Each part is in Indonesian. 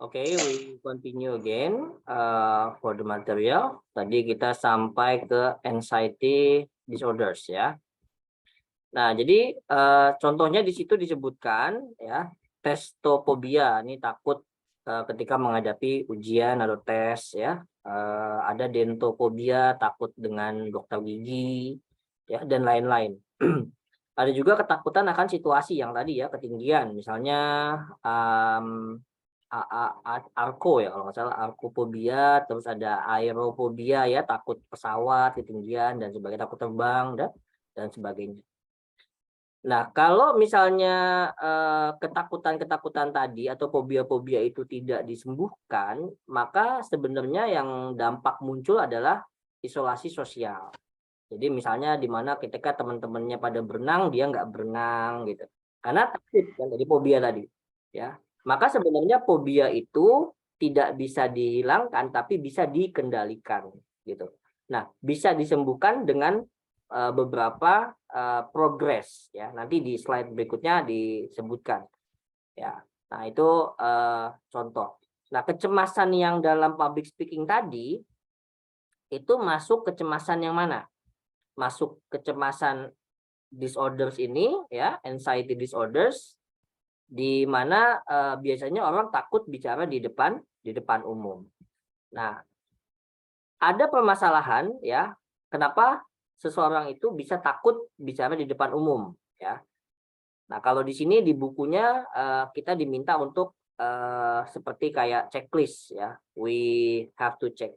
Okay, we continue again for the material. Tadi kita sampai ke anxiety disorders ya. Nah, jadi contohnya di situ disebutkan ya, testophobia, ini takut ketika menghadapi ujian atau tes ya. Ada dentophobia, takut dengan dokter gigi ya, dan lain-lain. Ada juga ketakutan akan situasi yang tadi ya, ketinggian, misalnya arko ya, kalau nggak salah arkophobia, terus ada aerophobia ya, takut pesawat ketinggian dan sebagainya, takut terbang dan sebagainya. Nah, kalau misalnya ketakutan-ketakutan tadi atau fobia-fobia itu tidak disembuhkan, maka sebenarnya yang dampak muncul adalah isolasi sosial. Jadi misalnya di mana ketika teman-temannya pada berenang, dia nggak berenang gitu. Karena takut kan, jadi fobia tadi. Ya, maka sebenarnya fobia itu tidak bisa dihilangkan, tapi bisa dikendalikan gitu. Nah, bisa disembuhkan dengan beberapa progres ya. Nanti di slide berikutnya disebutkan ya. Nah, itu contoh. Nah, kecemasan yang dalam public speaking tadi itu masuk kecemasan yang mana? Masuk kecemasan disorders ini ya, anxiety disorders, di mana biasanya orang takut bicara di depan umum. Nah, ada permasalahan ya, kenapa seseorang itu bisa takut bicara di depan umum ya. Nah, kalau di sini di bukunya kita diminta untuk seperti kayak checklist ya. We have to check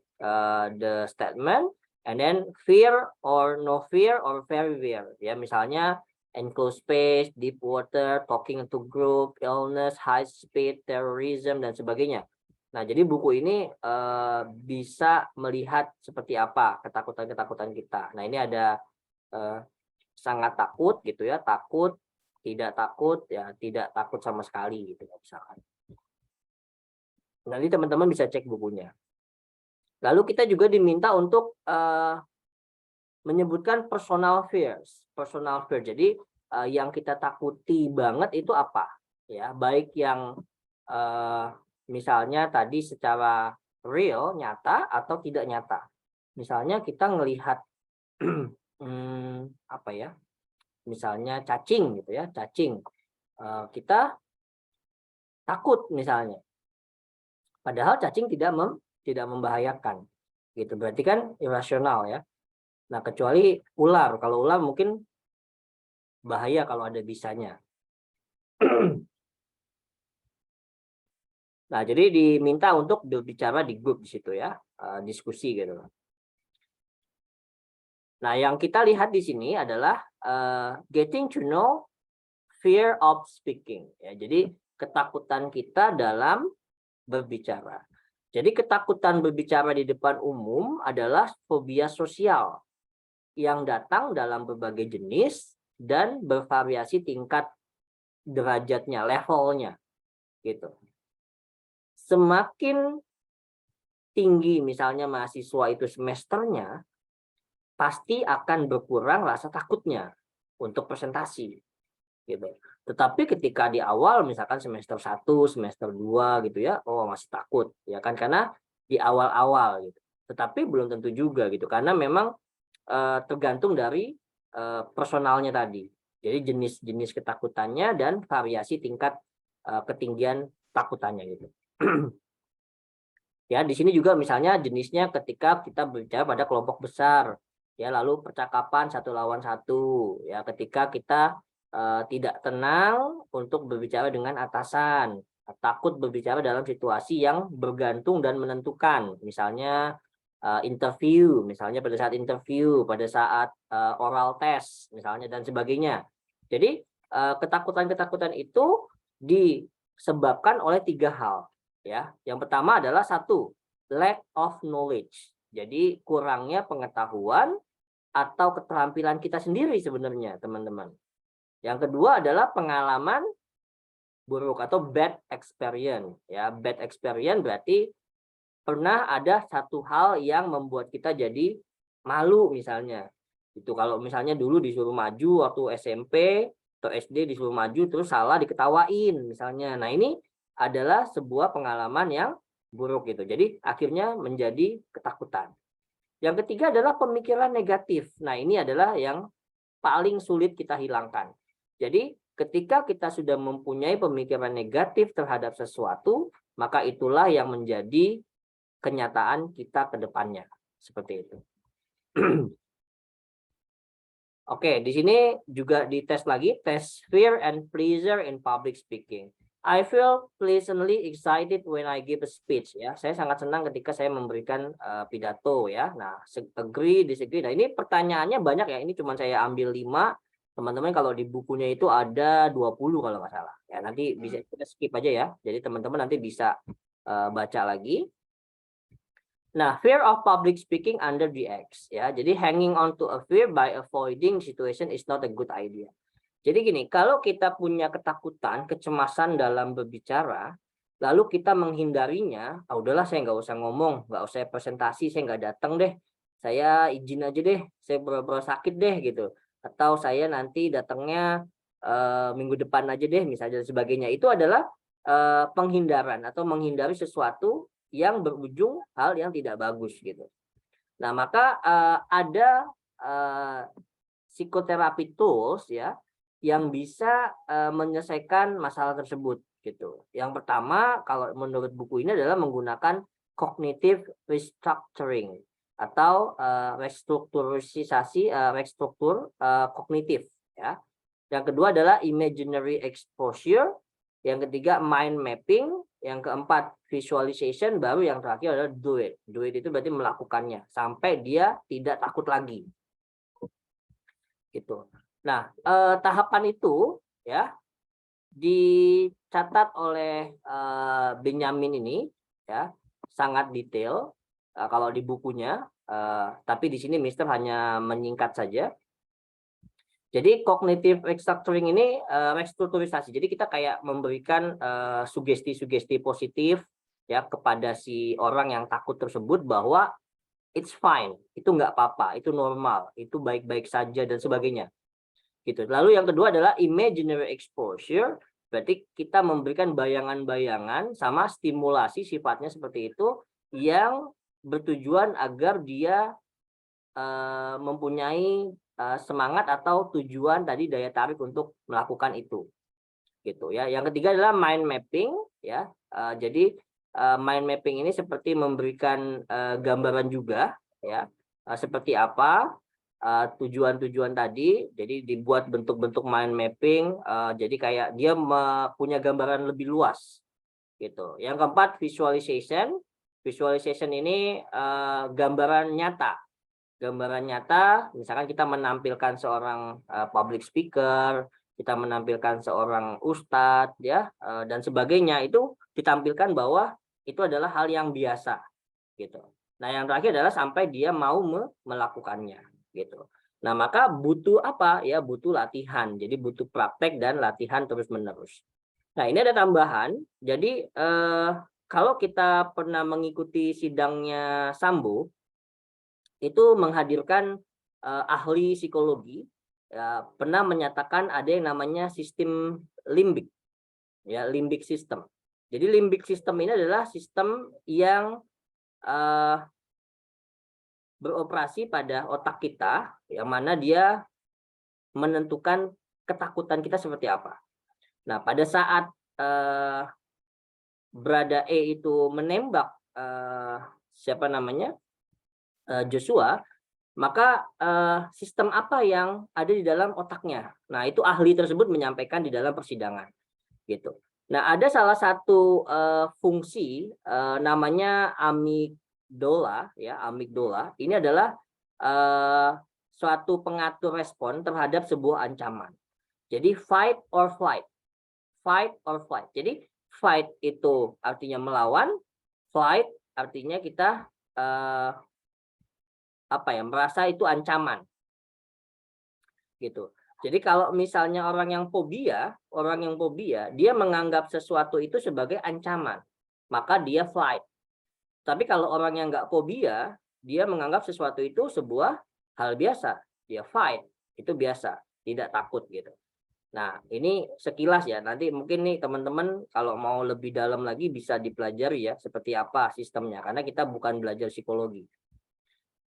the statement and then fear or no fear or very fear ya. Misalnya enclosed space, deep water, talking to group, illness, high speed, terrorism dan sebagainya. Nah, jadi buku ini bisa melihat seperti apa ketakutan-ketakutan kita. Nah, ini ada sangat takut gitu ya, takut, tidak takut, ya tidak takut sama sekali gitu misalkan. Nanti teman-teman bisa cek bukunya. Lalu kita juga diminta untuk menyebutkan personal fears. Personal fear. Jadi yang kita takuti banget itu apa? Ya, baik yang misalnya tadi secara real, nyata atau tidak nyata. Misalnya kita ngelihat apa ya? Misalnya cacing gitu ya, cacing. Kita takut misalnya. Padahal cacing tidak membahayakan. Gitu. Berarti kan irasional ya. Nah, kecuali ular. Kalau ular mungkin bahaya kalau ada bisanya. Nah, jadi diminta untuk berbicara di grup di situ ya, diskusi gitu. Nah, yang kita lihat di sini adalah getting to know fear of speaking. Ya, jadi ketakutan kita dalam berbicara. Jadi ketakutan berbicara di depan umum adalah fobia sosial yang datang dalam berbagai jenis dan bervariasi tingkat derajatnya, levelnya, gitu. Semakin tinggi misalnya mahasiswa itu semesternya, pasti akan berkurang rasa takutnya untuk presentasi, gitu. Tetapi ketika di awal misalkan semester 1, semester 2 gitu ya, oh masih takut ya kan karena di awal-awal gitu. Tetapi belum tentu juga gitu karena memang tergantung dari personalnya tadi. Jadi jenis-jenis ketakutannya dan variasi tingkat ketinggian takutannya gitu. Ya, di sini juga misalnya jenisnya ketika kita berbicara pada kelompok besar, ya lalu percakapan satu lawan satu, ya ketika kita tidak tenang untuk berbicara dengan atasan, takut berbicara dalam situasi yang bergantung dan menentukan, misalnya interview, misalnya pada saat interview, pada saat oral test, misalnya dan sebagainya. Jadi ketakutan-ketakutan itu disebabkan oleh 3 hal. Ya, yang pertama adalah 1, lack of knowledge. Jadi kurangnya pengetahuan atau keterampilan kita sendiri sebenarnya, teman-teman. Yang kedua adalah pengalaman buruk atau bad experience. Ya, bad experience berarti pernah ada satu hal yang membuat kita jadi malu misalnya. Itu kalau misalnya dulu disuruh maju waktu SMP atau SD disuruh maju terus salah diketawain misalnya. Nah, ini adalah sebuah pengalaman yang buruk gitu. Jadi akhirnya menjadi ketakutan. Yang ketiga adalah pemikiran negatif. Nah, ini adalah yang paling sulit kita hilangkan. Jadi ketika kita sudah mempunyai pemikiran negatif terhadap sesuatu, maka itulah yang menjadi kenyataan kita ke depannya. Seperti itu. Oke, di sini juga dites lagi, tes fear and pleasure in public speaking. I feel pleasantly excited when I give a speech. Ya, saya sangat senang ketika saya memberikan pidato. Ya, nah, agree, disagree. Nah, ini pertanyaannya banyak ya. Ini cuma saya ambil 5. Teman-teman kalau di bukunya itu ada 20 kalau nggak salah. Ya, nanti bisa kita skip aja ya. Jadi teman-teman nanti bisa baca lagi. Nah, fear of public speaking under the X, ya. Jadi hanging on to a fear by avoiding situation is not a good idea. Jadi gini, kalau kita punya ketakutan, kecemasan dalam berbicara, lalu kita menghindarinya, udahlah saya nggak usah ngomong, nggak usah presentasi, saya nggak datang deh, saya izin aja deh, saya pura-pura sakit deh gitu, atau saya nanti datangnya minggu depan aja deh, misalnya dan sebagainya. Itu adalah penghindaran atau menghindari sesuatu yang berujung hal yang tidak bagus gitu. Nah, maka ada psikoterapi tools ya yang bisa menyelesaikan masalah tersebut gitu. Yang pertama kalau menurut buku ini adalah menggunakan cognitive restructuring atau restrukturisasi restruktur kognitif ya. Yang kedua adalah imaginary exposure, yang ketiga mind mapping, yang keempat visualization, baru yang terakhir adalah do it. Do it itu berarti melakukannya sampai dia tidak takut lagi. Gitu. Nah, tahapan itu ya dicatat oleh Benjamin ini ya, sangat detail kalau di bukunya, tapi di sini Mister hanya menyingkat saja. Jadi cognitive restructuring ini restrukturisasi. Jadi kita kayak memberikan sugesti-sugesti positif ya kepada si orang yang takut tersebut bahwa it's fine, itu nggak apa-apa, itu normal, itu baik-baik saja dan sebagainya. Gitu. Lalu yang kedua adalah imaginary exposure, berarti kita memberikan bayangan-bayangan sama stimulasi sifatnya seperti itu yang bertujuan agar dia mempunyai semangat atau tujuan tadi daya tarik untuk melakukan itu gitu ya. Yang ketiga adalah mind mapping ya. Jadi mind mapping ini seperti memberikan gambaran juga ya, seperti apa tujuan-tujuan tadi. Jadi dibuat bentuk-bentuk mind mapping, jadi kayak dia punya gambaran lebih luas gitu. Yang keempat visualization. Visualization ini gambaran nyata. Gambaran nyata, misalkan kita menampilkan seorang public speaker, kita menampilkan seorang ustadz, ya, dan sebagainya, itu ditampilkan bahwa itu adalah hal yang biasa, gitu. Nah, yang terakhir adalah sampai dia mau melakukannya, gitu. Nah, maka butuh apa? Ya, butuh latihan. Jadi butuh praktek dan latihan terus-menerus. Nah, ini ada tambahan. Jadi kalau kita pernah mengikuti sidangnya Sambo, itu menghadirkan ahli psikologi ya, pernah menyatakan ada yang namanya sistem limbik ya, limbic system. Jadi limbic system ini adalah sistem yang beroperasi pada otak kita yang mana dia menentukan ketakutan kita seperti apa. Nah, pada saat Brada E itu menembak siapa namanya Joshua, maka sistem apa yang ada di dalam otaknya. Nah, itu ahli tersebut menyampaikan di dalam persidangan, gitu. Nah, ada salah satu fungsi namanya amigdala, ya, amigdala. Ini adalah suatu pengatur respon terhadap sebuah ancaman. Jadi fight or flight, fight or flight. Jadi fight itu artinya melawan, flight artinya kita merasa itu ancaman gitu. Jadi kalau misalnya orang yang fobia dia menganggap sesuatu itu sebagai ancaman, maka dia flight. Tapi kalau orang yang nggak fobia, dia menganggap sesuatu itu sebuah hal biasa, dia fight, itu biasa, tidak takut gitu. Nah, ini sekilas ya. Nanti mungkin nih teman-teman kalau mau lebih dalam lagi bisa dipelajari ya seperti apa sistemnya karena kita bukan belajar psikologi.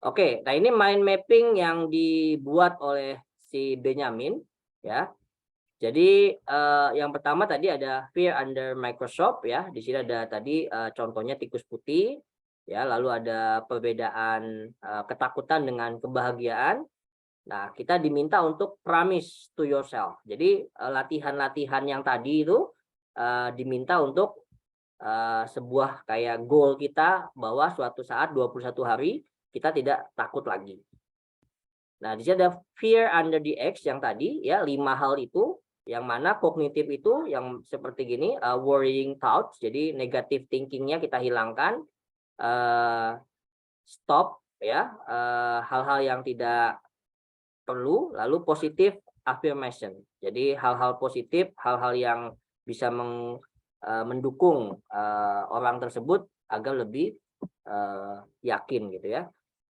Oke, nah ini mind mapping yang dibuat oleh si Benjamin ya. Jadi yang pertama tadi ada fear under microscope ya. Di sini ada tadi contohnya tikus putih ya, lalu ada perbedaan ketakutan dengan kebahagiaan. Nah, kita diminta untuk promise to yourself. Jadi latihan-latihan yang tadi itu diminta untuk sebuah kayak goal kita bahwa suatu saat 21 hari kita tidak takut lagi. Nah, di sini ada fear under the X yang tadi ya, 5 hal itu yang mana kognitif itu yang seperti gini, worrying thoughts. Jadi negative thinkingnya kita hilangkan, stop ya, hal-hal yang tidak perlu, lalu positif affirmation. Jadi hal-hal positif, hal-hal yang bisa mendukung orang tersebut agar lebih yakin gitu ya.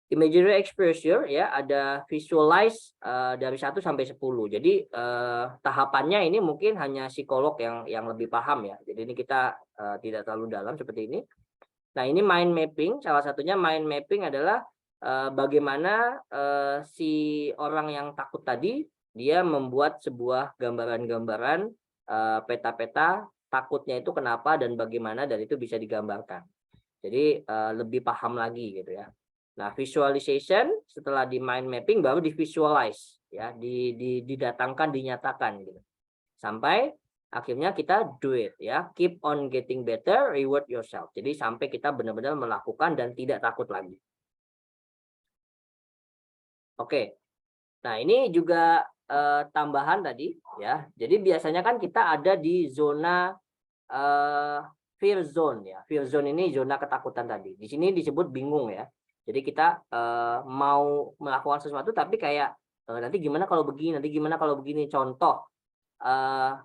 Imaginary exposure ya, ada visualize dari 1 sampai 10. Jadi tahapannya ini mungkin hanya psikolog yang lebih paham ya. Jadi ini kita tidak terlalu dalam seperti ini. Nah, ini mind mapping, salah satunya mind mapping adalah bagaimana si orang yang takut tadi dia membuat sebuah gambaran-gambaran, peta-peta takutnya itu kenapa dan bagaimana dan itu bisa digambarkan. Jadi lebih paham lagi gitu ya. Nah, visualization setelah di mind mapping baru di visualize ya, didatangkan, dinyatakan gitu. Sampai akhirnya kita do it ya, keep on getting better, reward yourself. Jadi sampai kita benar-benar melakukan dan tidak takut lagi. Oke. Nah, ini juga tambahan tadi ya. Jadi biasanya kan kita ada di zona fear zone ya. Fear zone ini zona ketakutan tadi. Di sini disebut bingung ya. Jadi kita mau melakukan sesuatu tapi kayak nanti gimana kalau begini, nanti gimana kalau begini. Contoh,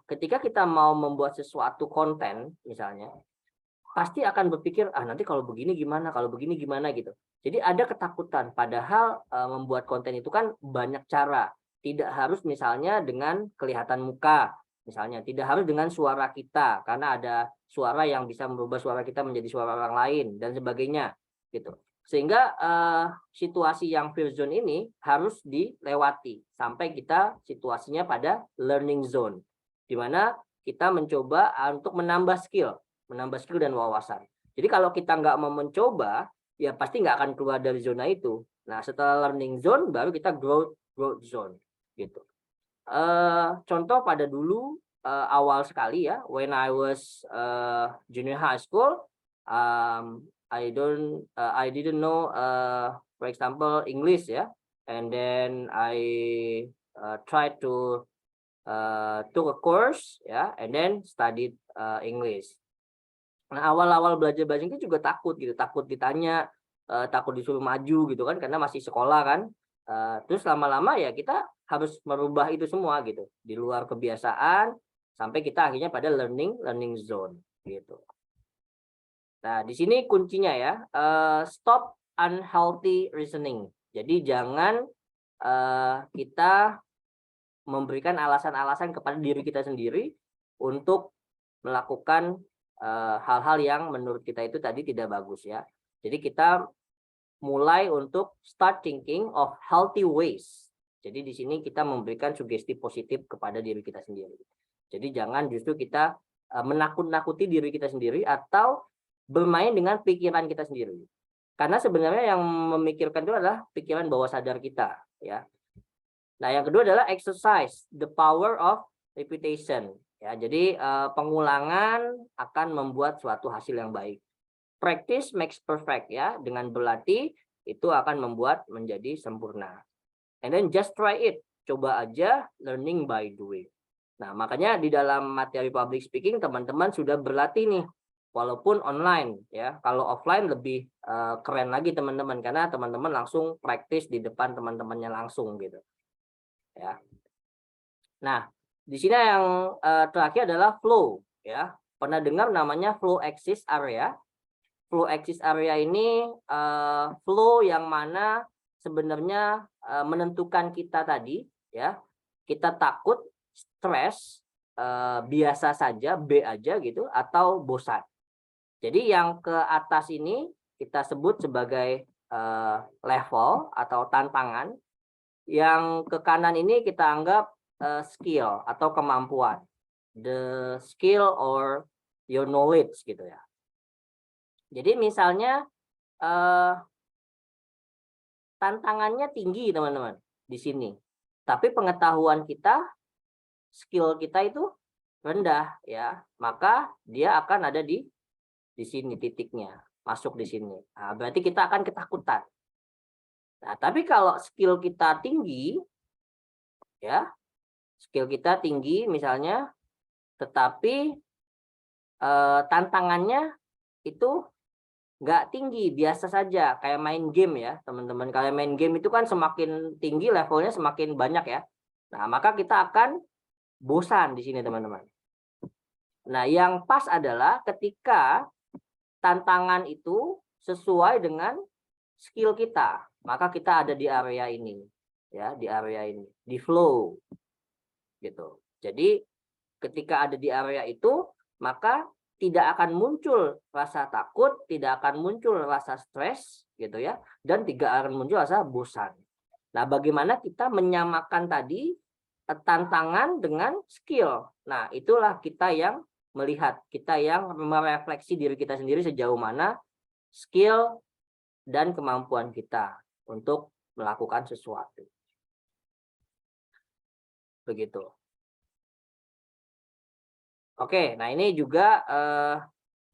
ketika kita mau membuat sesuatu konten misalnya, pasti akan berpikir nanti kalau begini gimana gitu. Jadi ada ketakutan, padahal membuat konten itu kan banyak cara. Tidak harus misalnya dengan kelihatan muka, misalnya tidak harus dengan suara kita karena ada suara yang bisa merubah suara kita menjadi suara orang lain dan sebagainya gitu. Sehingga situasi yang fear zone ini harus dilewati sampai kita situasinya pada learning zone, di mana kita mencoba untuk menambah skill dan wawasan. Jadi kalau kita nggak mau mencoba, ya pasti nggak akan keluar dari zona itu. Nah, setelah learning zone, baru kita growth zone, gitu. Contoh pada dulu awal sekali ya, when I was junior high school, I didn't know, for example, English ya, and then I tried to took a course ya, and then studied English. Nah, awal-awal belajar bahasa Inggris juga takut gitu, takut ditanya, takut disuruh maju gitu kan, karena masih sekolah kan. Terus lama-lama ya kita harus merubah itu semua gitu, di luar kebiasaan, sampai kita akhirnya pada learning zone gitu. Nah, di sini kuncinya ya, stop unhealthy reasoning. Jadi jangan kita memberikan alasan-alasan kepada diri kita sendiri untuk melakukan hal-hal yang menurut kita itu tadi tidak bagus ya. Jadi kita mulai untuk start thinking of healthy ways. Jadi di sini kita memberikan sugesti positif kepada diri kita sendiri. Jadi jangan justru kita menakut-nakuti diri kita sendiri atau bermain dengan pikiran kita sendiri. Karena sebenarnya yang memikirkan itu adalah pikiran bawah sadar kita ya. Nah, yang kedua adalah exercise the power of repetition. Ya, jadi pengulangan akan membuat suatu hasil yang baik. Practice makes perfect ya. Dengan berlatih itu akan membuat menjadi sempurna. And then just try it. Coba aja, learning by doing. Nah, makanya di dalam materi public speaking teman-teman sudah berlatih nih. Walaupun online ya. Kalau offline lebih keren lagi teman-teman karena teman-teman langsung praktis di depan teman-temannya langsung gitu. Ya. Nah, di sini yang terakhir adalah flow ya. Pernah dengar namanya flow axis area? Flow axis area ini flow yang mana sebenarnya menentukan kita tadi ya. Kita takut stres, biasa saja, B aja gitu, atau bosan. Jadi yang ke atas ini kita sebut sebagai level atau tantangan. Yang ke kanan ini kita anggap skill atau kemampuan. The skill or your knowledge gitu ya. Jadi misalnya tantangannya tinggi teman-teman di sini. Tapi pengetahuan kita, skill kita itu rendah ya. Maka dia akan ada di sini titiknya, masuk di sini. Nah, berarti kita akan ketakutan. Nah, tapi kalau skill kita tinggi ya, skill kita tinggi misalnya, tetapi tantangannya itu nggak tinggi, biasa saja, kayak main game ya teman-teman. Kalau main game itu kan semakin tinggi levelnya semakin banyak ya. Nah, maka kita akan bosan di sini teman-teman. Nah, yang pas adalah ketika tantangan itu sesuai dengan skill kita, maka kita ada di area ini ya, di area ini, di flow gitu. Jadi ketika ada di area itu, maka tidak akan muncul rasa takut, tidak akan muncul rasa stres gitu ya, dan tidak akan muncul rasa bosan. Nah, bagaimana kita menyamakan tadi tantangan dengan skill. Nah, itulah kita yang melihat, kita yang merefleksi diri kita sendiri sejauh mana skill dan kemampuan kita untuk melakukan sesuatu. Begitu. Oke, nah ini juga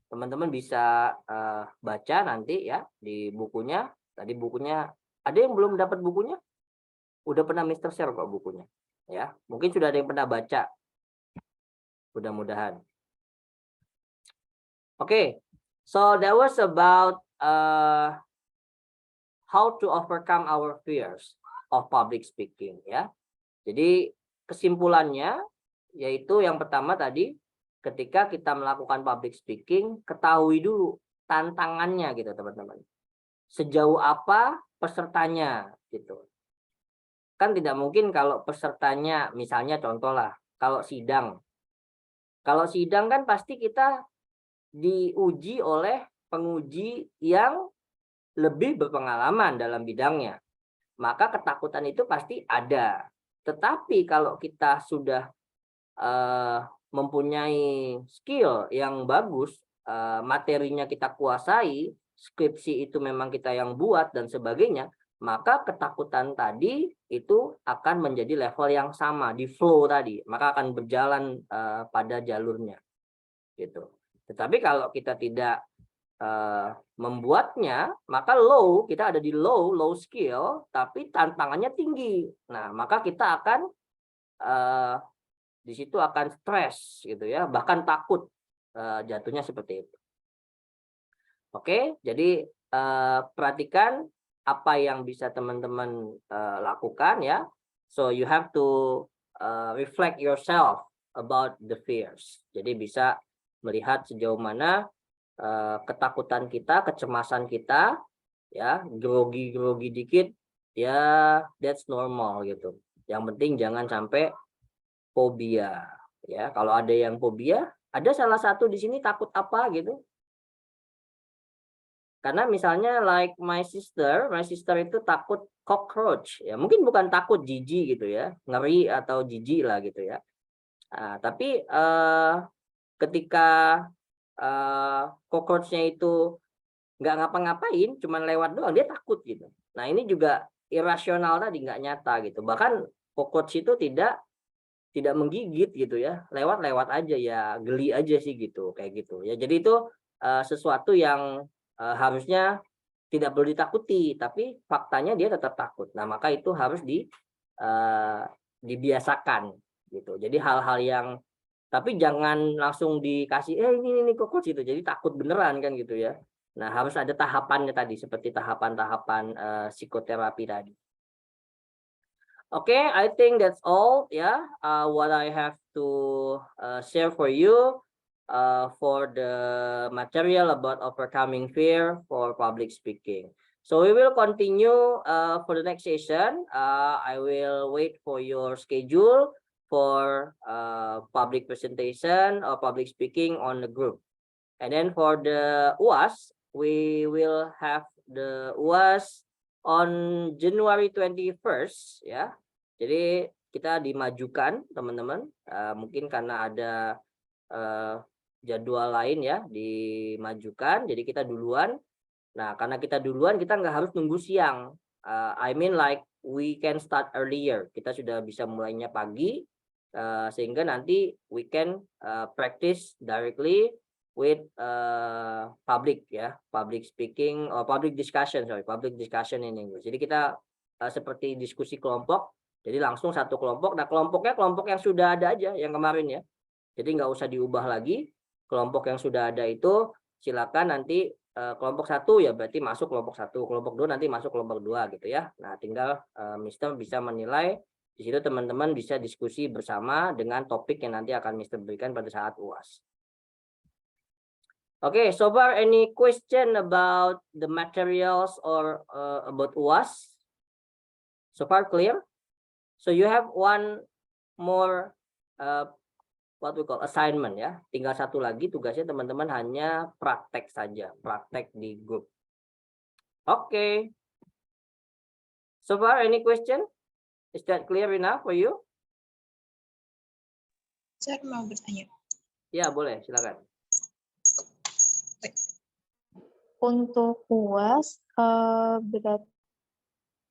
teman-teman bisa baca nanti ya di bukunya. Tadi bukunya, ada yang belum dapat bukunya? Udah pernah Mr. share kok bukunya. Ya, mungkin sudah ada yang pernah baca. Mudah-mudahan. Oke, so that was about how to overcome our fears of public speaking ya. Jadi kesimpulannya yaitu yang pertama tadi, ketika kita melakukan public speaking, ketahui dulu tantangannya gitu teman-teman. Sejauh apa pesertanya gitu. Kan tidak mungkin kalau pesertanya, misalnya contoh lah, kalau sidang. Kalau sidang kan pasti kita diuji oleh penguji yang lebih berpengalaman dalam bidangnya. Maka ketakutan itu pasti ada. Tetapi kalau kita sudah mempunyai skill yang bagus, materinya kita kuasai, skripsi itu memang kita yang buat dan sebagainya, maka ketakutan tadi itu akan menjadi level yang sama di flow tadi, maka akan berjalan pada jalurnya gitu. Tetapi kalau kita tidak membuatnya, maka low, kita ada di low skill, tapi tantangannya tinggi. Nah, maka kita akan di situ akan stres gitu ya, bahkan takut, jatuhnya seperti itu. Oke, jadi perhatikan apa yang bisa teman-teman lakukan ya. So you have to reflect yourself about the fears. Jadi bisa melihat sejauh mana ketakutan kita, kecemasan kita, ya, grogi dikit, ya that's normal gitu. Yang penting jangan sampai fobia, ya. Kalau ada yang fobia, ada salah satu di sini takut apa gitu? Karena misalnya like my sister itu takut cockroach, ya. Mungkin bukan takut jijik gitu ya, ngeri atau jijik lah gitu ya. Nah, tapi ketika cockroachnya itu nggak ngapa-ngapain, cuman lewat doang, dia takut gitu. Nah, ini juga irasional tadi, nggak nyata gitu. Bahkan cockroach itu tidak menggigit gitu ya, lewat aja ya, geli aja sih gitu, kayak gitu ya. Jadi itu sesuatu yang harusnya tidak perlu ditakuti, tapi faktanya dia tetap takut. Nah, maka itu harus dibiasakan gitu. Jadi hal-hal yang, tapi jangan langsung dikasih ini cockroach gitu, jadi takut beneran kan gitu ya. Nah, harus ada tahapannya tadi, seperti tahapan-tahapan psikoterapi tadi. Okay, I think that's all ya, what I have to share for you for the material about overcoming fear for public speaking. So we will continue for the next session. I will wait for your schedule for public presentation or public speaking on the group. And then for the UAS, we will have the UAS on January 21st ya. Jadi kita dimajukan teman-teman, mungkin karena ada jadwal lain ya dimajukan, jadi kita duluan. Nah, karena kita duluan, kita nggak harus nunggu siang. I mean like we can start earlier. Kita sudah bisa mulainya pagi, sehingga nanti we can practice directly with public ya, public speaking or public discussion in English. Jadi kita seperti diskusi kelompok, jadi langsung satu kelompok. Nah, kelompoknya kelompok yang sudah ada aja yang kemarin ya. Jadi nggak usah diubah lagi. Kelompok yang sudah ada itu silakan nanti kelompok 1 ya berarti masuk kelompok 1, kelompok 2 nanti masuk kelompok 2 gitu ya. Nah, tinggal Mister bisa menilai. Di situ teman-teman bisa diskusi bersama dengan topik yang nanti akan Mister berikan pada saat UAS. Okay, so far any question about the materials or about UAS? So far clear? So you have one more what we call assignment ya. Tinggal satu lagi tugasnya teman-teman hanya praktek saja, praktek di grup. Okay. So far any question? Is that clear enough for you? Saya mau bertanya. Ya, boleh, silakan. Untuk UAS berarti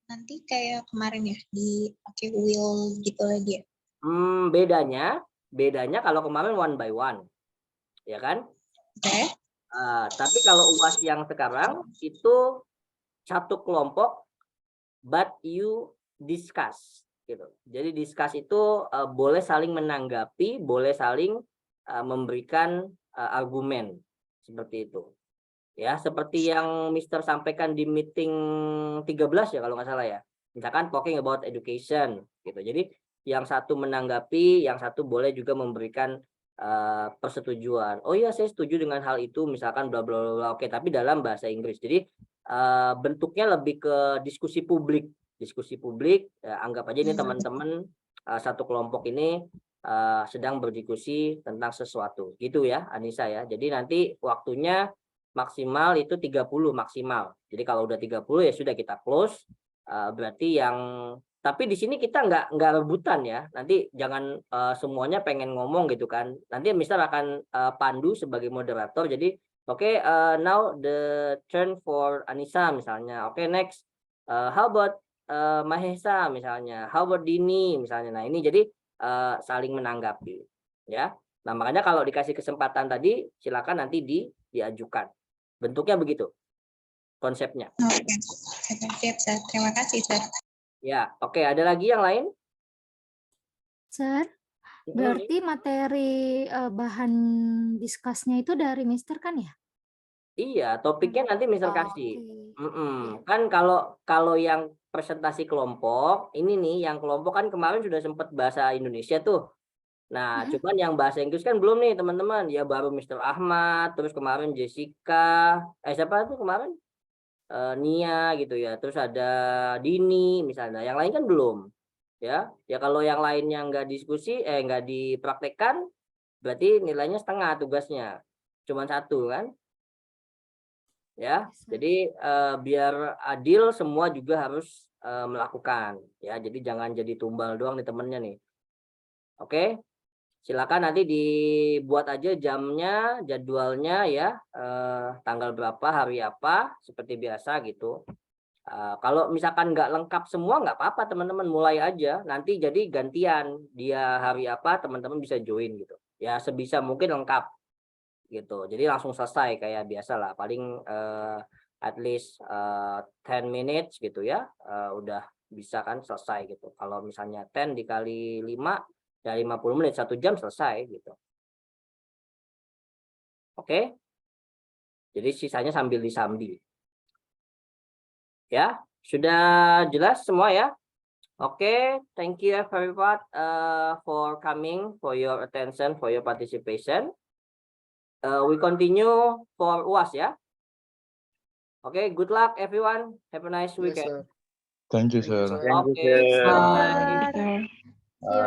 Nanti kayak kemarin ya dipakai will gitu lagi ya. Bedanya kalau kemarin one by one. Ya kan? Oke. Tapi kalau UAS yang sekarang itu satu kelompok but you discuss gitu. Jadi discuss itu boleh saling menanggapi, boleh saling memberikan argumen seperti itu. Ya, seperti yang Mister sampaikan di meeting 13 ya kalau nggak salah ya. Misalkan talking about education gitu. Jadi yang satu menanggapi, yang satu boleh juga memberikan persetujuan. Oh iya, saya setuju dengan hal itu, misalkan bla bla bla. Oke, tapi dalam bahasa Inggris. Jadi bentuknya lebih ke diskusi publik. Diskusi publik, anggap aja ini teman-teman satu kelompok ini sedang berdiskusi tentang sesuatu. Gitu ya, Anissa ya. Jadi nanti waktunya maksimal itu 30 maksimal. Jadi kalau udah 30 ya sudah kita close. Berarti yang tapi di sini kita nggak rebutan ya. Nanti jangan semuanya pengen ngomong gitu kan. Nanti Mister akan pandu sebagai moderator. Jadi oke, now the turn for Anissa misalnya. Oke, next. How about Mahesa misalnya. How about Dini misalnya. Nah, ini jadi saling menanggapi ya. Nah, makanya kalau dikasih kesempatan tadi silakan nanti diajukan. Bentuknya begitu konsepnya. Oke. Siap. Terima kasih, Sir. Ya, oke. Ada lagi yang lain? Sir, berarti materi bahan diskusnya itu dari Mister kan ya? Iya, topiknya nanti Mister kasih. Oke. Kan kalau yang presentasi kelompok, ini nih yang kelompok kan kemarin sudah sempat bahasa Indonesia tuh. Nah, cuman yang bahasa Inggris kan belum nih teman-teman. Ya baru Mister Ahmad, terus kemarin Jessica, siapa tuh kemarin? Nia gitu ya. Terus ada Dini misalnya. Yang lain kan belum. Ya kalau yang lainnya nggak diskusi, nggak dipraktekkan, berarti nilainya setengah tugasnya. Cuman satu kan? Ya, jadi biar adil semua juga harus melakukan. Ya, jadi jangan jadi tumbal doang nih temennya nih. Oke. Silakan nanti dibuat aja jamnya, jadwalnya ya, tanggal berapa, hari apa, seperti biasa gitu. Kalau misalkan nggak lengkap semua nggak apa-apa teman-teman, mulai aja. Nanti jadi gantian, dia hari apa teman-teman bisa join gitu. Ya sebisa mungkin lengkap gitu. Jadi langsung selesai kayak biasa lah. Paling at least 10 minutes gitu ya, udah bisa kan selesai gitu. Kalau misalnya 10 dikali 5 ya 50 menit, 1 jam selesai gitu. Oke. Jadi sisanya sambil disambi. Ya, sudah jelas semua ya? Oke, thank you everyone for coming, for your attention, for your participation. We continue for UAS ya. Oke, good luck everyone. Have a nice weekend. Thank you, sir. Oke, bye.